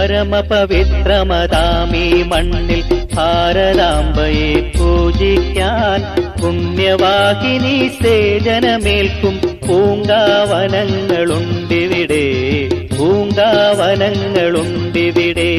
പരമപവിത്രമതാമീ മണ്ണിൽ ഭാരതാംബയെ പൂജിക്കാൻ പുണ്യവാഹിനി സേജനമേൽക്കും പൂങ്കാവനങ്ങളുണ്ടിവിടെ, പൂങ്കാവനങ്ങളുണ്ടിവിടെ.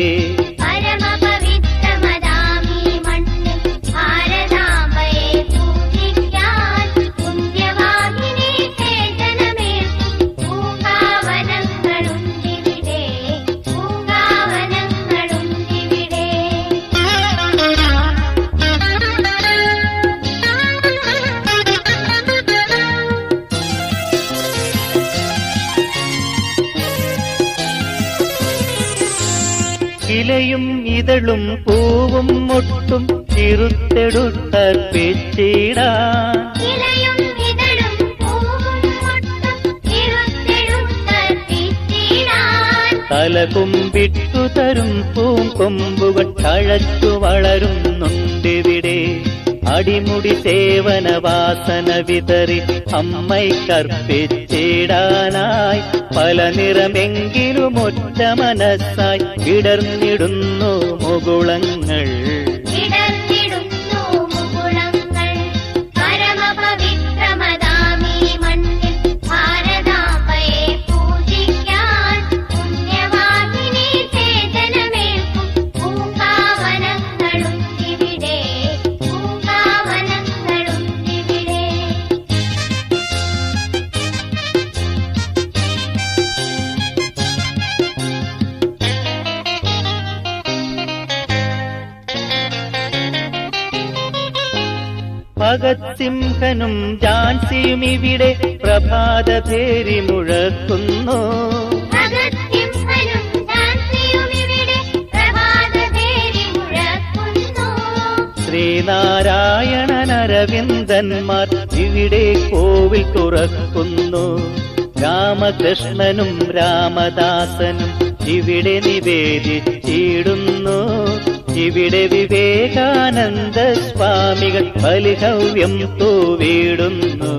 ഇലയും ഇതളും പൂവും മൊട്ടും ചിറുത്തെടുത്തർപ്പിച്ചിടാൻ, തലകുമ്പിട്ടു തരും പൂങ്കൊമ്പുകൾ തഴച്ചു വളരുന്നുണ്ടിവിടെ. അടിമുടി സേവനവാസന വിതറി അമ്മയ്ക്കർപ്പിച്ചിടാനായി പല നിറമെങ്കിലും ഒറ്റ മനസ്സായി വിടർന്നിടുന്നു മുകുളങ്ങൾ. ഭഗത് സിംഹനും ഝാൻസിയും ഇവിടെ പ്രഭാതഭേരി മുഴക്കുന്നു. ശ്രീനാരായണൻ അരവിന്ദന്മാർ ഇവിടെ കോവിൽ തുറക്കുന്നു. രാമകൃഷ്ണനും രാമദാസനും ഇവിടെ നിവേദിച്ചിടുന്നു. ഇവിടെ വിവേകാനന്ദ സ്വാമികൾ ബലിഹവ്യം തൂവിടുന്നു.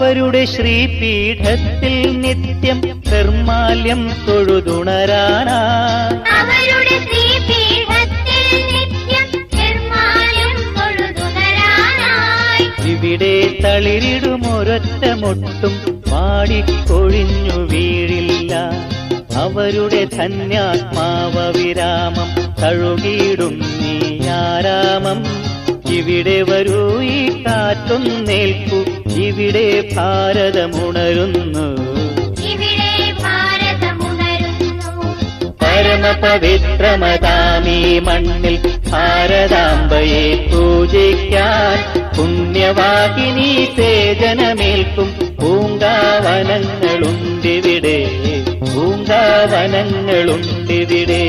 അവരുടെ ശ്രീപീഠത്തിൽ നിത്യം നിർമാല്യം തൊഴുതുണരാനായി, ഇവിടെ തളിരിടുമൊരൊറ്റ മൊട്ടും പാടിക്കൊഴിഞ്ഞു വീഴില്ല. അവരുടെ ധന്യാത്മാവ വിരാമം തഴുകിയിടും നീ ആരാമം. ഇവിടെ വരൂ ഈ കാറ്റൊന്നേൽക്കൂ, ഇവിടെ ഭാരതമുണരുന്നു. പരമപവിത്രമതാമീ മണ്ണിൽ ഭാരതാംബയെ പൂജിക്കാൻ പുണ്യവാഹിനി സേജനമേൽക്കും പൂങ്കാവനങ്ങളുണ്ടിവിടെ, പൂങ്കാവനങ്ങളുണ്ടിവിടെ.